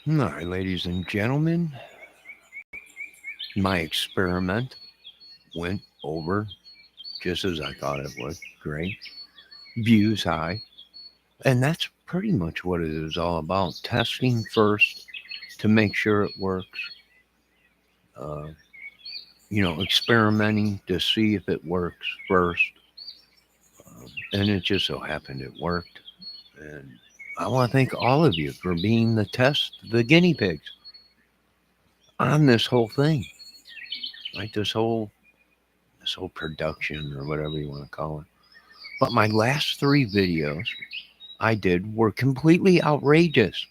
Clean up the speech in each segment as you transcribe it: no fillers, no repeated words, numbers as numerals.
All right, ladies and gentlemen, my experiment went over just as I thought it would. Great. Views high. And that's pretty much what it is all about. Testing first to make sure it works. Uh, experimenting to see if it works first. And it just so happened it worked. And I want to thank all of you for being the guinea pigs on this whole thing. Like this whole production or whatever you want to call it. But my last three videos I did were completely outrageous,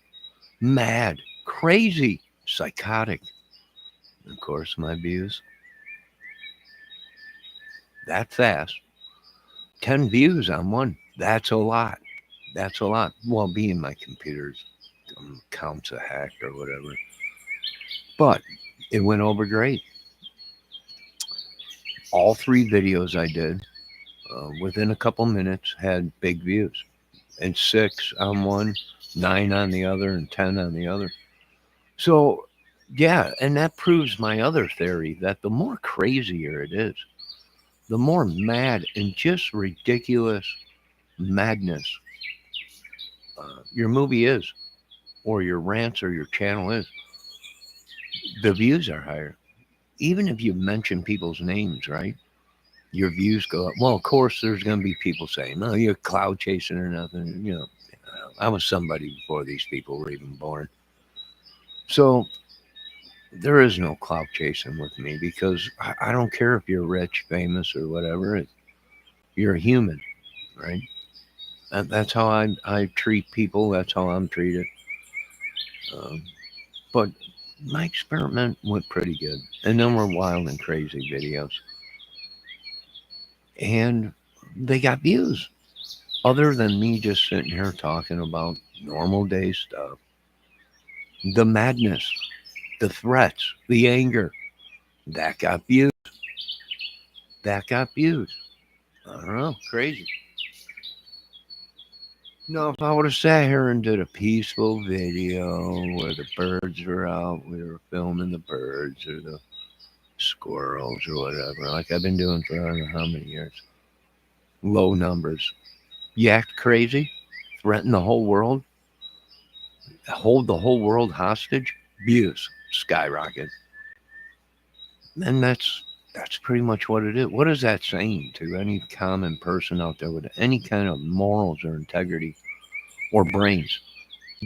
mad, crazy, psychotic. Of course, my views that fast. 10 views on one. That's a lot. That's a lot. Well, being my computer's counts a hacked or whatever. But it went over great. All three videos I did within a couple minutes had big views. And 6 on one, 9 on the other, and 10 on the other. So, yeah, and that proves my other theory that the more crazier it is, the more mad and just ridiculous madness your movie is, or your rants or your channel is, the views are higher. Even if you mention people's names, right? Your views go up. Well, of course, there's going to be people saying, "No, you're cloud chasing or nothing." I was somebody before these people were even born. So there is no cloud chasing with me because I don't care if you're rich, famous, or whatever. You're a human, right? That's how I treat people. That's how I'm treated. Um, but my experiment went pretty good. And then were wild and crazy videos. And they got views. Other than me just sitting here talking about normal day stuff, the madness, the threats, the anger, that got views. That got views. I don't know, crazy. No, if I would have sat here and did a peaceful video where the birds were out, we were filming the birds or the squirrels or whatever, like I've been doing for I don't know how many years. Low numbers. You act crazy, threaten the whole world, hold the whole world hostage, views skyrocket. And that's pretty much what it is. What is that saying to any common person out there with any kind of morals or integrity or brains?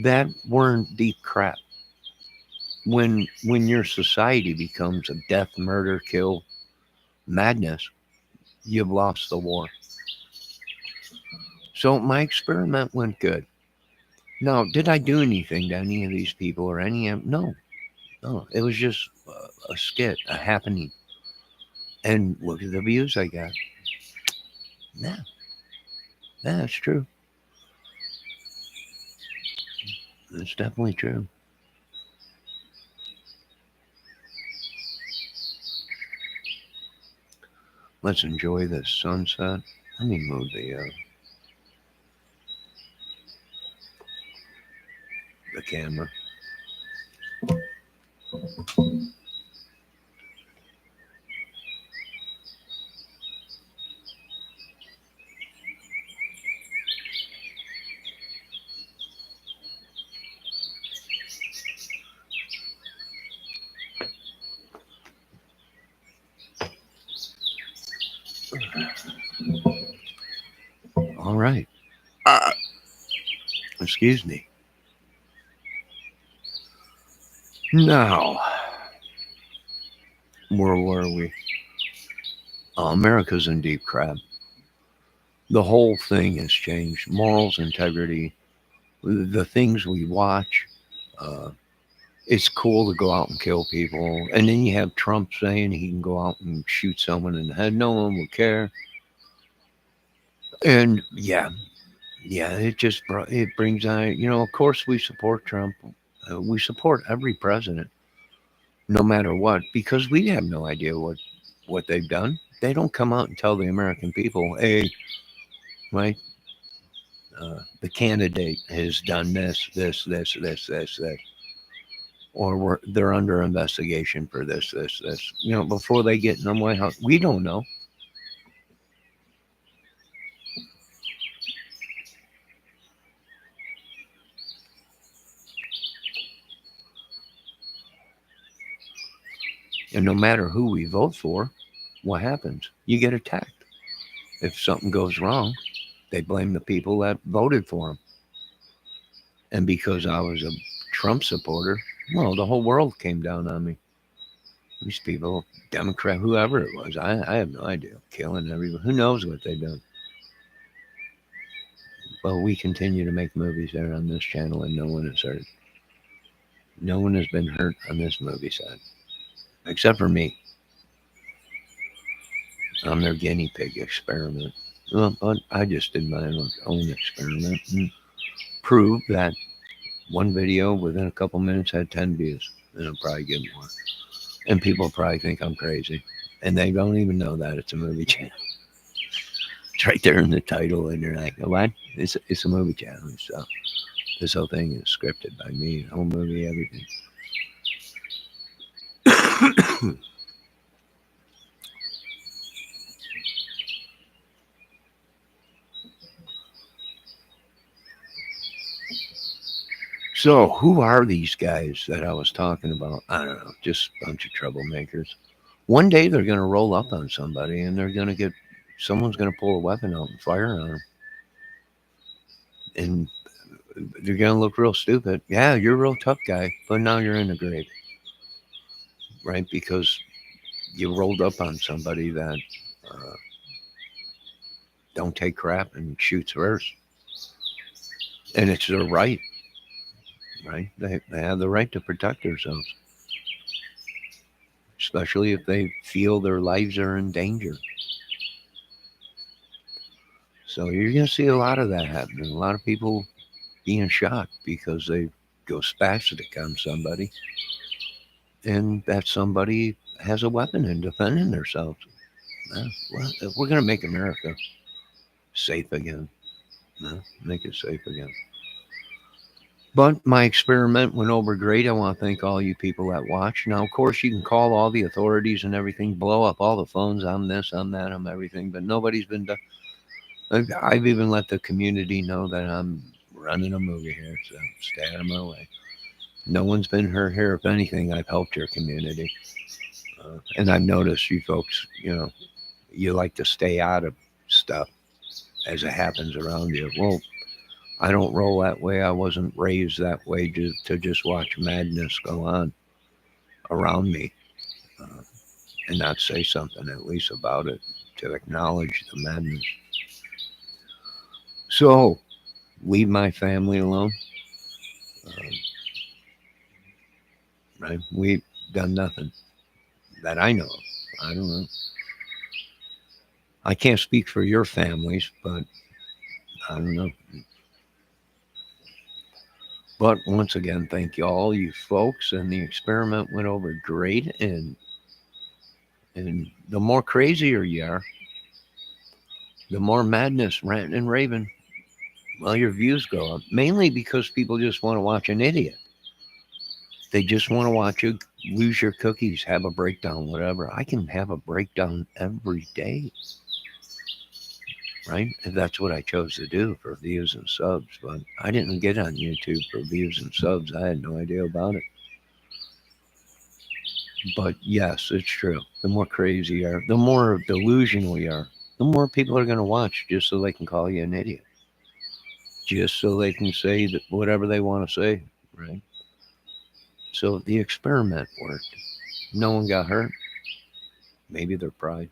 That weren't deep crap. When your society becomes a death, murder, kill, madness, you've lost the war. So my experiment went good. Now, did I do anything to any of these people or any? No, no. It was just a skit, a happening. And look at the views I got. Yeah, yeah, that's true. That's definitely true. Let's enjoy this sunset. Let me move the camera. All right. Excuse me. Now, where were we? America's in deep crap. The whole thing has changed. Morals, integrity, the things we watch. Uh, it's cool to go out and kill people. And then you have Trump saying he can go out and shoot someone in the head. No one will care. And yeah, it brings on, of course we support Trump. We support every president, no matter what, because we have no idea what they've done. They don't come out and tell the American people, hey, right, the candidate has done this, this, this, this, this, this. or they're under investigation for this. Before they get in the White House, we don't know. And no matter who we vote for, what happens? You get attacked. If something goes wrong, they blame the people that voted for them. And because I was a Trump supporter, well, the whole world came down on me. These people, Democrat, whoever it was, I have no idea. Killing everyone. Who knows what they've done? Well, we continue to make movies there on this channel, and no one is hurt. No one has been hurt on this movie set, except for me. I'm their guinea pig experiment. Well, but I just did my own experiment and proved that one video within a couple minutes had 10 views, and I'll probably get more. And people probably think I'm crazy, and they don't even know that it's a movie channel. It's right there in the title, and they're like, "What? It's a movie channel." So this whole thing is scripted by me, the whole movie, everything. So, who are these guys that I was talking about? I don't know, just a bunch of troublemakers. One day they're going to roll up on somebody and someone's going to pull a weapon out and fire on them. And they're going to look real stupid. Yeah, you're a real tough guy, but now you're in the grave. Right? Because you rolled up on somebody that don't take crap and shoots first. And it's their right. Right? They have the right to protect themselves, especially if they feel their lives are in danger. So you're going to see a lot of that happening. A lot of people being shot because they go spastic on somebody, and that somebody has a weapon and defending themselves. Well, we're going to make America safe again. Make it safe again. But my experiment went over great. I want to thank all you people that watch. Now, of course, you can call all the authorities and everything, blow up all the phones. I'm this, I'm that, I'm everything. But nobody's been done. I've even let the community know that I'm running a movie here, so stay out of my way. No one's been hurt here. If anything, I've helped your community. And I've noticed you folks, you like to stay out of stuff as it happens around you. Well, I don't roll that way. I wasn't raised that way to just watch madness go on around me and not say something at least about it, to acknowledge the madness. So, leave my family alone. Right? We've done nothing that I know of. I don't know. I can't speak for your families, but I don't know. But once again, thank you all, you folks, and the experiment went over great. And the more crazier you are, the more madness, ranting and raving, well, your views go up. Mainly because people just want to watch an idiot. They just want to watch you lose your cookies, have a breakdown, whatever. I can have a breakdown every day. Right? If that's what I chose to do for views and subs. But I didn't get on YouTube for views and subs. I had no idea about it. But yes, it's true. The more crazy you are, the more delusional you are, the more people are going to watch just so they can call you an idiot. Just so they can say that whatever they want to say, right? So the experiment worked. No one got hurt. Maybe their pride.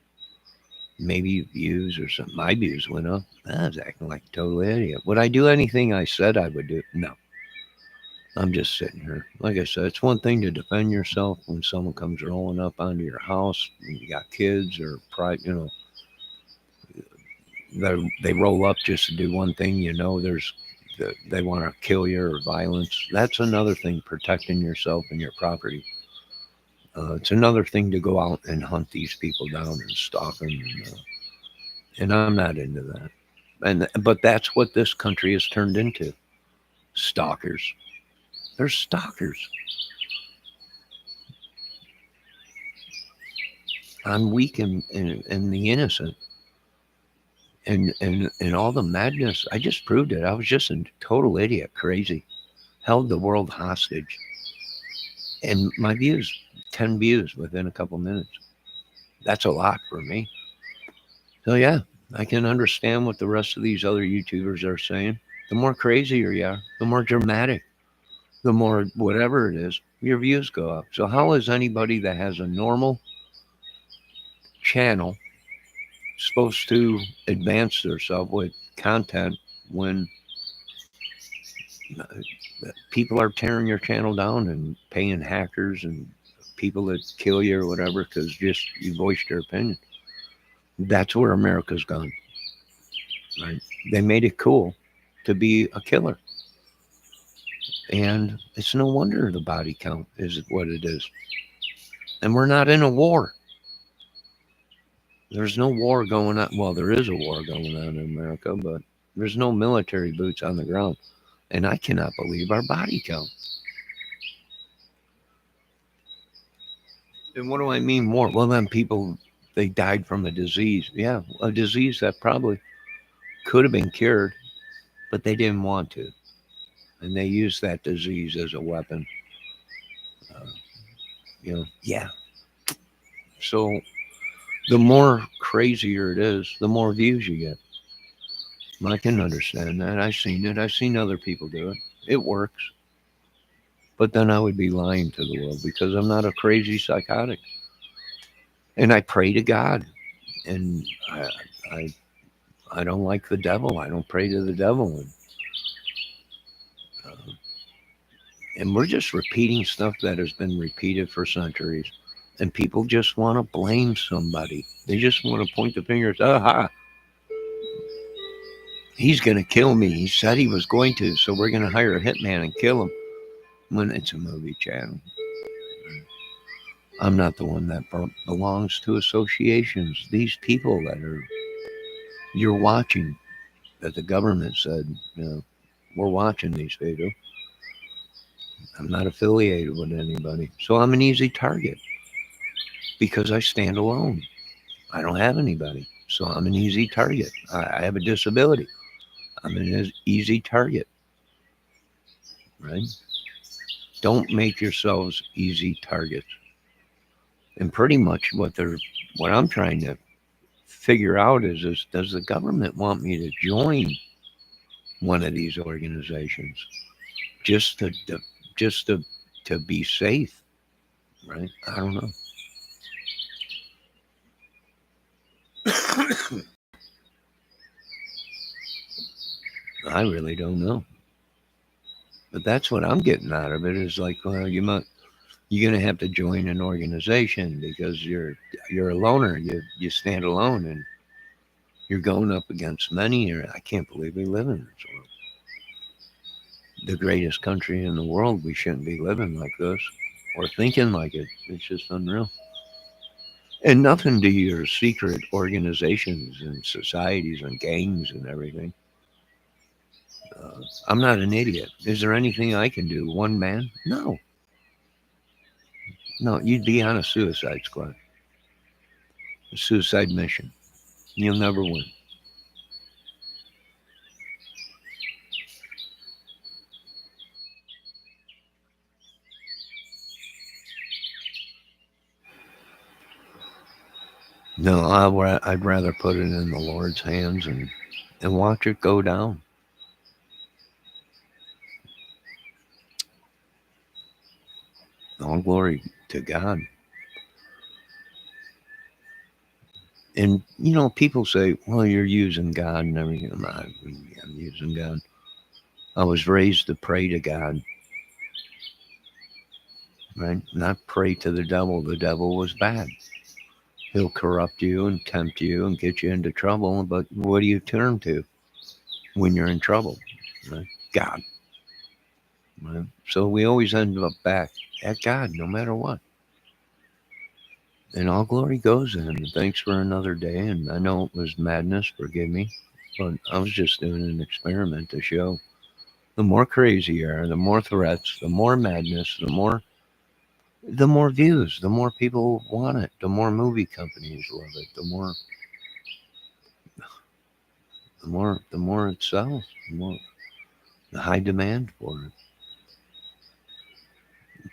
Maybe views or something. My views went up. I was acting like a total idiot. Would I do anything I said I would do? No. I'm just sitting here. Like I said, it's one thing to defend yourself when someone comes rolling up onto your house and you got kids or pride, they roll up just to do one thing. They want to kill you or violence. That's another thing, protecting yourself and your property. It's another thing to go out and hunt these people down and stalk them. And I'm not into that. But that's what this country has turned into. Stalkers. They're stalkers. on weak and the innocent. And all the madness, I just proved it. I was just a total idiot, crazy, held the world hostage. And my views, 10 views within a couple minutes. That's a lot for me. So yeah, I can understand what the rest of these other YouTubers are saying. The more crazier you are, the more dramatic, the more whatever it is, your views go up. So how is anybody that has a normal channel supposed to advance themselves with content when people are tearing your channel down and paying hackers and people that kill you or whatever because just you voiced your opinion? That's where America's gone. Right? They made it cool to be a killer. And it's no wonder the body count is what it is. And we're not in a war. There's no war going on. Well, there is a war going on in America, but there's no military boots on the ground. And I cannot believe our body count. And what do I mean more? Well, then people, they died from a disease. Yeah, a disease that probably could have been cured, but they didn't want to. And they used that disease as a weapon. Uh, yeah. So the more crazier it is, the more views you get. I can understand that. I've seen it. I've seen other people do it. It works. But then I would be lying to the world because I'm not a crazy psychotic. And I pray to God. And I, I don't like the devil. I don't pray to the devil. And we're just repeating stuff that has been repeated for centuries. And people just want to blame somebody. They just want to point the fingers. Aha, he's going to kill me. He said he was going to, so we're going to hire a hitman and kill him. When it's a movie channel. I'm not the one that belongs to associations. These people that you're watching, that the government said, we're watching these people. I'm not affiliated with anybody. So I'm an easy target because I stand alone. I don't have anybody. So I'm an easy target. I have a disability. I'm an easy target. Right? Don't make yourselves easy targets. And pretty much what I'm trying to figure out is does the government want me to join one of these organizations just to be safe? Right? I don't know. I really don't know. But that's what I'm getting out of it is like, well, you're going to have to join an organization because you're a loner. You stand alone and you're going up against many. I can't believe we live in this world. The greatest country in the world. We shouldn't be living like this or thinking like it. It's just unreal. And nothing to your secret organizations and societies and gangs and everything. I'm not an idiot. Is there anything I can do? One man? No. No, you'd be on a suicide squad, a suicide mission. You'll never win. No, I'd rather put it in the Lord's hands and watch it go down. All glory to God. And, people say, well, you're using God and everything. I'm using God. I was raised to pray to God, right? Not pray to the devil. The devil was bad. He'll corrupt you and tempt you and get you into trouble. But what do you turn to when you're in trouble? Right? God. Right? So we always end up back at God no matter what. And all glory goes to him. Thanks for another day. And I know it was madness, forgive me. But I was just doing an experiment to show the more crazy you are, the more threats, the more madness, the more the more views, the more people want it, the more movie companies love it, the more it sells, the high demand for it.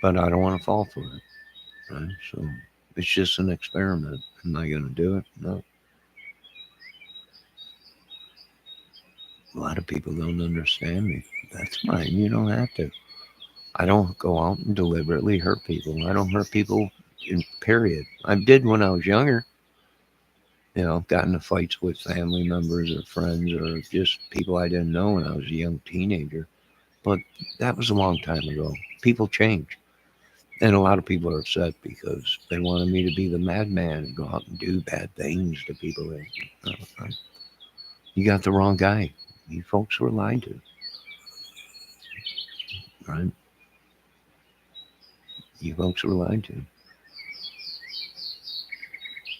But I don't want to fall for it, right? So it's just an experiment. Am I going to do it? No. A lot of people don't understand me. That's fine. You don't have to. I don't go out and deliberately hurt people. I don't hurt people in period. I did when I was younger. Got into fights with family members or friends or just people I didn't know when I was a young teenager. But that was a long time ago. People change. And a lot of people are upset because they wanted me to be the madman and go out and do bad things to people. You got the wrong guy. You folks were lied to, right? You folks were lied to.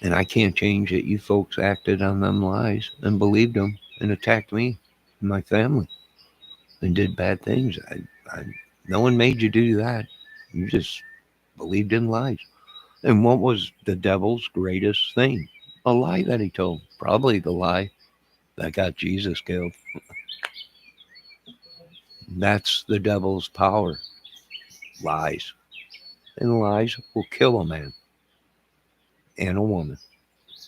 And I can't change that you folks acted on them lies and believed them and attacked me and my family and did bad things. No one made you do that. You just believed in lies. And what was the devil's greatest thing? A lie that he told. Probably the lie that got Jesus killed. That's the devil's power. Lies. And lies will kill a man and a woman.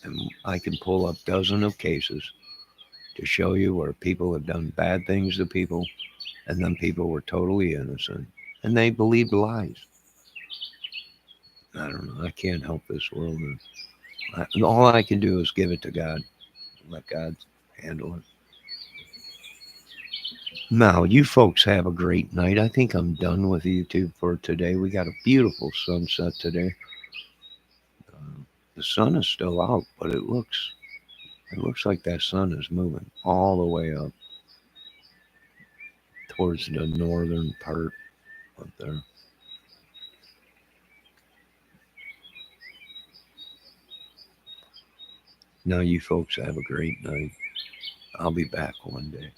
And I can pull up dozens of cases to show you where people have done bad things to people and then people were totally innocent and they believed lies. I don't know. I can't help this world. All I can do is give it to God. Let God handle it. Now, you folks have a great night. I think I'm done with YouTube for today. We got a beautiful sunset today. The sun is still out, but it looks like that sun is moving all the way up towards the northern part up there. Now, you folks have a great night. I'll be back one day.